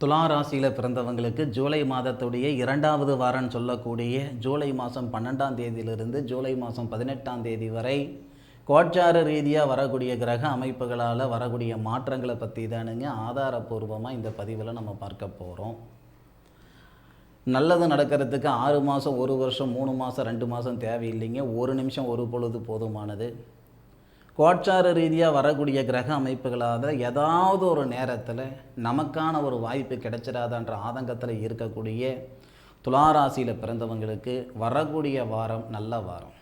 துலா ராசியில் பிறந்தவங்களுக்கு ஜூலை மாதத்துடைய 2வது வாரம்னு சொல்லக்கூடிய ஜூலை மாதம் 12ஆம் தேதியிலிருந்து ஜூலை மாதம் 18ஆம் தேதி வரை கோச்சார ரீதியாக வரக்கூடிய கிரக அமைப்புகளால் வரக்கூடிய மாற்றங்களை பற்றி தானுங்க ஆதாரபூர்வமாக இந்த பதிவில் நம்ம பார்க்க போகிறோம். நல்லது நடக்கிறதுக்கு 6 மாதம் 1 வருஷம் 3 மாதம் 2 மாதம் தேவையில்லைங்க. ஒரு நிமிஷம் ஒரு பொழுது போதுமானது. கோச்சார ரீதியாக வரக்கூடிய கிரக அமைப்புகளால் ஏதாவது ஒரு நேரத்தில் நமக்கான ஒரு வாய்ப்பு கிடைச்சிடாதான்ற ஆதங்கத்தில் இருக்கக்கூடிய துளாராசியில் பிறந்தவங்களுக்கு வரக்கூடிய வாரம் நல்ல வாரம்.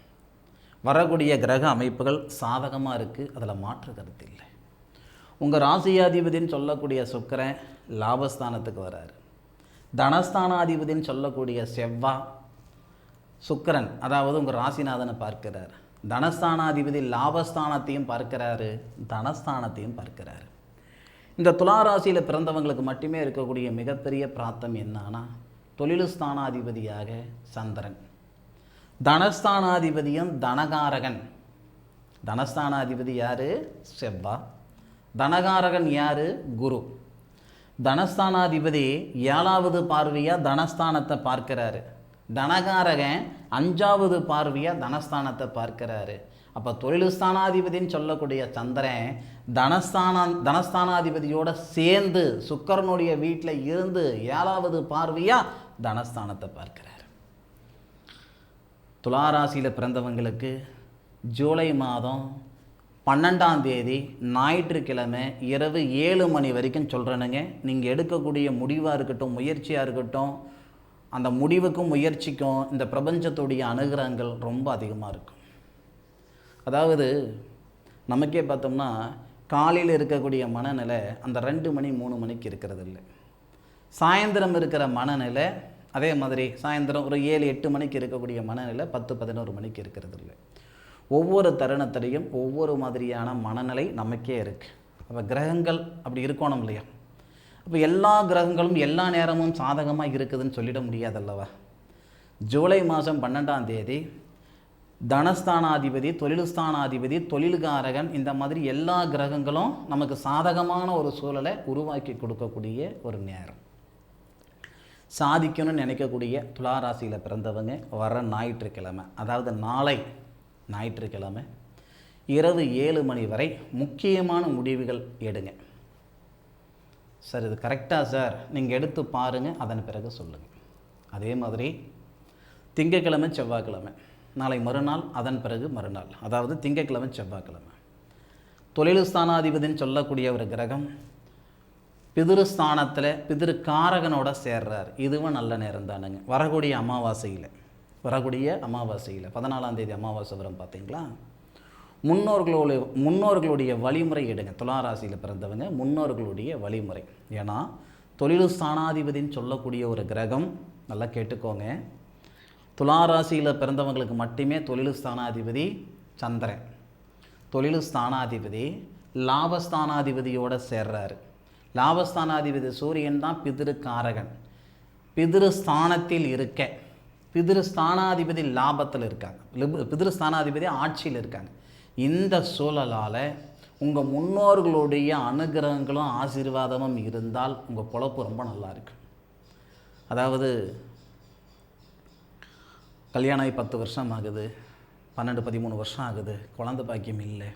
வரக்கூடிய கிரக அமைப்புகள் சாதகமாக இருக்குது, அதில் மாற்று கருத்து இல்லை. உங்கள் ராசியாதிபதினு சொல்லக்கூடிய சுக்கிரன் லாபஸ்தானத்துக்கு வராரு. தனஸ்தானாதிபதினு சொல்லக்கூடிய செவ்வாய் சுக்கிரன் அதாவது உங்கள் ராசிநாதனை பார்க்கிறார். தனஸ்தானாதிபதி லாபஸ்தானத்தையும் பார்க்கிறாரு, தனஸ்தானத்தையும் பார்க்கிறாரு. இந்த துளாராசியில் பிறந்தவங்களுக்கு மட்டுமே இருக்கக்கூடிய மிகப்பெரிய பிராப்தம் என்னன்னா தொழில் ஸ்தானாதிபதியாக சந்திரன், தனஸ்தானாதிபதியும் தனகாரகன். தனஸ்தானாதிபதி யார்? செவ்வாய். தனகாரகன் யார்? குரு. தனஸ்தானாதிபதி 7வது பார்வையாக தனஸ்தானத்தை பார்க்கிறாரு. தனகாரகன் 5வது பார்வையாக தனஸ்தானத்தை பார்க்கிறாரு. அப்போ தொழில் ஸ்தானாதிபதினு சொல்லக்கூடிய சந்திரன் தனஸ்தானாதிபதியோடு சேர்ந்து சுக்கிரனுடைய வீட்டில் இருந்து 7வது பார்வையாக தனஸ்தானத்தை பார்க்கிறார். துளாராசியில் பிறந்தவங்களுக்கு ஜூலை மாதம் 12ஆம் தேதி ஞாயிற்றுக்கிழமை இரவு 7 மணி வரைக்கும் சொல்கிறேனுங்க. நீங்கள் எடுக்கக்கூடிய முடிவாக இருக்கட்டும், முயற்சியாக இருக்கட்டும், அந்த முடிவுக்கும் முயற்சிக்கும் இந்த பிரபஞ்சத்துடைய அனுகிரகங்கள் ரொம்ப அதிகமாக இருக்கும். அதாவது நமக்கே பார்த்தோம்னா காலையில் இருக்கக்கூடிய மனநிலை அந்த 2 மணி 3 மணிக்கு இருக்கிறது இல்லை. சாயந்தரம் இருக்கிற மனநிலை அதே மாதிரி சாயந்தரம் ஒரு 7-8 மணிக்கு இருக்கக்கூடிய மனநிலை 10-11 மணிக்கு இருக்கிறது இல்லை. ஒவ்வொரு தருணத்திலையும் ஒவ்வொரு மாதிரியான மனநிலை நமக்கே இருக்குது. அப்போ கிரகங்கள் அப்படி இருக்கணும் இல்லையா? அப்போ எல்லா கிரகங்களும் எல்லா நேரமும் சாதகமாக இருக்குதுன்னு சொல்லிட முடியாதல்லவா? ஜூலை மாதம் 12ஆம் தேதி தனஸ்தானாதிபதி, தொழில் ஸ்தானாதிபதி, தொழில்காரகன், இந்த மாதிரி எல்லா கிரகங்களும் நமக்கு சாதகமான ஒரு சூழலை உருவாக்கி கொடுக்கக்கூடிய ஒரு நேரம். சாதிக்கணும்னு நினைக்கக்கூடிய துளாராசியில் பிறந்தவங்க வர ஞாயிற்றுக்கிழமை, அதாவது நாளை ஞாயிற்றுக்கிழமை இரவு 7 மணி வரை முக்கியமான முடிவுகள் எடுங்க. சார் இது கரெக்டாக சார், நீங்கள் எடுத்து பாருங்கள், அதன் பிறகு சொல்லுங்கள். அதே மாதிரி திங்கட்கிழமை செவ்வாய்க்கிழமை, நாளை மறுநாள், அதன் பிறகு மறுநாள், அதாவது திங்கட்கிழமை செவ்வாய்க்கிழமை தொழில் ஸ்தானாதிபதினு சொல்லக்கூடிய ஒரு கிரகம் பிதிருஸ்தானத்தில் பிதிருக்காரகனோட சேர்றார். இதுவும் நல்ல நேரம் தானுங்க. வரக்கூடிய அமாவாசையில் 14ஆம் தேதி அமாவாசை வரும் பார்த்தீங்களா? முன்னோர்களுடைய வழிமுறை எடுங்க. துளாராசியில் பிறந்தவங்க முன்னோர்களுடைய வழிமுறை. ஏன்னா தொழில் ஸ்தானாதிபதினு சொல்லக்கூடிய ஒரு கிரகம், நல்லா கேட்டுக்கோங்க, துளாராசியில் பிறந்தவங்களுக்கு மட்டுமே தொழில் ஸ்தானாதிபதி சந்திரன். தொழில் ஸ்தானாதிபதி லாபஸ்தானாதிபதியோடு சேர்றாரு. லாபஸ்தானாதிபதி சூரியன் தான் பிதிருக்காரகன். பிதிருஸ்தானத்தில் இருக்க, பிதிருஸ்தானாதிபதி லாபத்தில் இருக்காங்க, பிதிருஸ்தானாதிபதி ஆட்சியில் இருக்காங்க. இந்த சூழலால் உங்கள் முன்னோர்களுடைய அனுகிரகங்களும் ஆசீர்வாதமும் இருந்தால் உங்கள் பொழப்பு ரொம்ப நல்லா இருக்கு. அதாவது கல்யாணம் ஆகி 10 வருஷம் ஆகுது, 12-13 வருஷம் ஆகுது, குழந்தை பாக்கியம் இல்லை,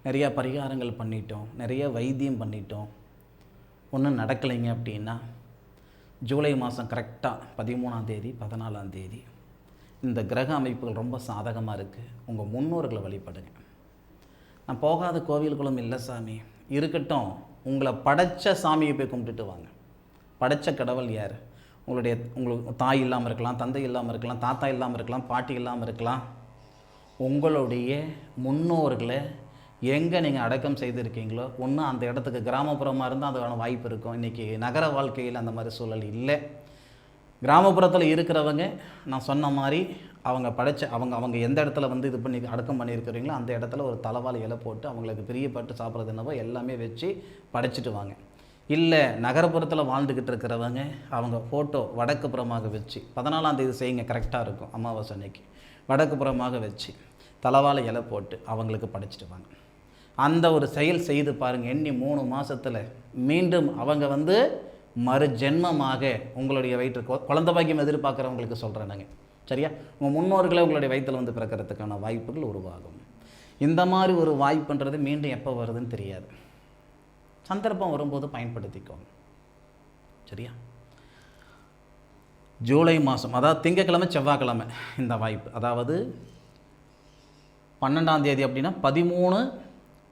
நிறையா பரிகாரங்கள் பண்ணிட்டோம், நிறைய வைத்தியம் பண்ணிட்டோம், ஒன்றும் நடக்கலைங்க அப்படின்னா ஜூலை மாதம் கரெக்டாக 13ஆம் தேதி 14ஆம் தேதி இந்த கிரக அமைப்புகள் ரொம்ப சாதகமாக இருக்குது. உங்கள் முன்னோர்களை வழிபடுங்க. நான் போகாத கோவில்களும் இல்லை சாமி, இருக்கட்டும், உங்களை படைத்த சாமியை போய் கும்பிட்டுட்டு வாங்க. படைத்த கடவுள் யார்? உங்களுக்கு தாய் இல்லாமல் இருக்கலாம், தந்தை இல்லாமல் இருக்கலாம், தாத்தா இல்லாமல் இருக்கலாம், பாட்டி இல்லாமல் இருக்கலாம். உங்களுடைய முன்னோர்களை எங்கே நீங்கள் அடக்கம் செய்திருக்கீங்களோ, ஒன்று அந்த இடத்துக்கு கிராமப்புறமாக இருந்தால் அதுக்கான வாய்ப்பு இருக்கும். இன்றைக்கி நகர வாழ்க்கையில் அந்த மாதிரி சூழல் இல்லை. கிராமப்புறத்தில் இருக்கிறவங்க நான் சொன்ன மாதிரி அவங்க படைச்ச அவங்க எந்த இடத்துல இது பண்ணி அடக்கம் பண்ணியிருக்கிறீங்களோ அந்த இடத்துல ஒரு தலைவாழை இலை போட்டு அவங்களுக்கு பிரியப்பட்டு சாப்பிட்றது என்னவோ எல்லாமே வச்சு படைச்சிட்டு வாங்க. இல்லை நகரப்புறத்தில் வாழ்ந்துக்கிட்டு இருக்கிறவங்க அவங்க ஃபோட்டோ வடக்கு புறமாக வச்சு 14ஆம் தேதி செய்யுங்க, கரெக்டாக இருக்கும். அமாவாசை அன்னைக்கு வடக்கு புறமாக வச்சு தலைவாழை இலை போட்டு அவங்களுக்கு படைச்சிட்டு வாங்க. அந்த ஒரு செயல் செய்து பாருங்கள். எண்ணி 3 மாதத்தில் மீண்டும் அவங்க மறு ஜென்மமாக உங்களுடைய வயிற்று குழந்தை பாக்கியம் எதிர்பார்க்குறவங்களுக்கு சொல்கிறேனுங்க. சரியா? உங்கள் முன்னோர்களை உங்களுடைய வயிற்றில் வந்து பிறக்கிறதுக்கான வாய்ப்புகள் உருவாகும். இந்த மாதிரி ஒரு வாய்ப்புன்றது மீண்டும் எப்போ வருதுன்னு தெரியாது. சந்தர்ப்பம் வரும்போது பயன்படுத்திக்கோங்க. சரியா? ஜூலை மாதம், அதாவது திங்கக்கிழமை செவ்வாய்க்கிழமை இந்த வாய்ப்பு, அதாவது 12ஆம் தேதி அப்படின்னா 13,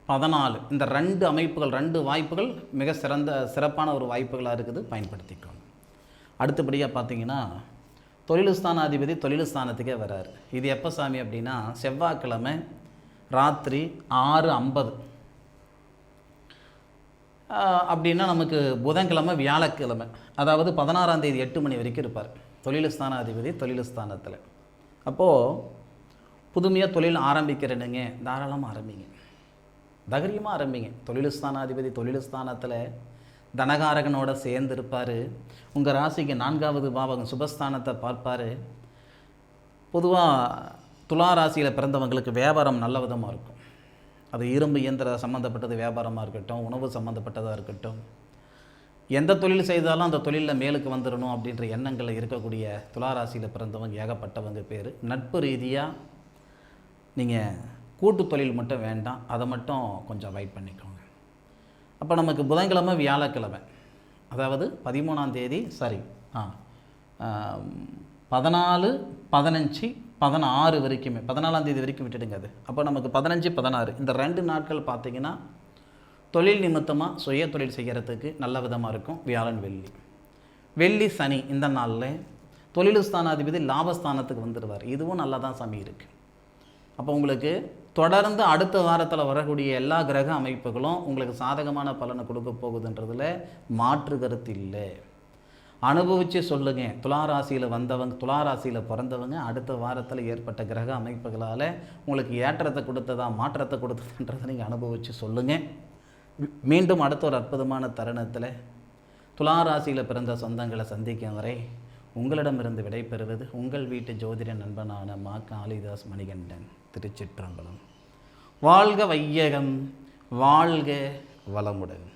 14 இந்த 2 அமைப்புகள், 2 வாய்ப்புகள் மிக சிறப்பான ஒரு வாய்ப்புகளாக இருக்குது. பயன்படுத்திக்கோங்க. அடுத்தபடியாக பார்த்தீங்கன்னா தொழில் ஸ்தானாதிபதி தொழில் ஸ்தானத்துக்கே வராரு. இது எப்போ சாமி அப்படின்னா செவ்வாய்க்கிழமை ராத்திரி 6:50 அப்படின்னா நமக்கு புதன்கிழமை வியாழக்கிழமை, அதாவது 16ஆம் தேதி 8 மணி வரைக்கும் இருப்பார் தொழில் ஸ்தானாதிபதி தொழில் ஸ்தானத்தில். அப்போது புதுமையாக தொழில் ஆரம்பிக்கிறேனுங்க, தாராளமாக ஆரம்பிங்க, தைரியமாக ஆரம்பிங்க. தொழில் ஸ்தானாதிபதி தொழில் ஸ்தானத்தில் தனகாரகனோட சேர்ந்து இருப்பார். உங்கள் ராசிக்கு 4வது பாவகம் சுபஸ்தானத்தை பார்ப்பார். பொதுவாக துலா ராசியில் பிறந்தவங்களுக்கு வியாபாரம் நல்ல விதமாக இருக்கும். அது இரும்பு இயந்திர சம்மந்தப்பட்டது வியாபாரமாக இருக்கட்டும், உணவு சம்மந்தப்பட்டதாக இருக்கட்டும், எந்த தொழில் செய்தாலும் அந்த தொழிலில் மேலுக்கு வந்துடணும் அப்படின்ற எண்ணங்களில் இருக்கக்கூடிய துளாராசியில் பிறந்தவங்க ஏகப்பட்டவங்க பேர். நட்பு ரீதியாக நீங்கள் கூட்டு தொழில் மட்டும் வேண்டாம், அதை மட்டும் கொஞ்சம் அவாய்ட் பண்ணிக்கோங்க. அப்போ நமக்கு புதன்கிழமை வியாழக்கிழமை, அதாவது 13ஆம் தேதி 14, 15, 16 வரைக்குமே, 14ஆம் தேதி வரைக்கும் விட்டுடுங்க. அது அப்போ நமக்கு 15, 16 இந்த 2 நாட்கள் பார்த்திங்கன்னா தொழில் நிமித்தமாக சுய தொழில் செய்கிறதுக்கு நல்ல விதமாக இருக்கும். வியாழன் வெள்ளி சனி இந்த நாளில் தொழில் ஸ்தானாதிபதி லாபஸ்தானத்துக்கு வந்துடுவார். இதுவும் நல்லா தான் சாமி இருக்குது. அப்போ உங்களுக்கு தொடர்ந்து அடுத்த வாரத்தில் வரக்கூடிய எல்லா கிரக அமைப்புகளும் உங்களுக்கு சாதகமான பலனை கொடுக்க போகுதுன்றதில் மாற்று கருத்து இல்லை. அனுபவித்து சொல்லுங்கள். துளாராசியில் வந்தவங்க, துளாராசியில் பிறந்தவங்க அடுத்த வாரத்தில் ஏற்பட்ட கிரக அமைப்புகளால் உங்களுக்கு ஏற்றத்தை கொடுத்ததா மாற்றத்தை கொடுத்ததுன்றதை நீங்கள் அனுபவித்து சொல்லுங்கள். மீண்டும் அடுத்த ஒரு அற்புதமான தருணத்தில் துளாராசியில் பிறந்த சொந்தங்களை சந்திக்கும் வரை உங்களிடமிருந்து விடைபெறுவது உங்கள் வீட்டு ஜோதிட நண்பனான மா காளிதாஸ் மணிகண்டன். திருச்சிற்றம்பலம். வாழ்க வையகம், வாழ்க வளமுடன்.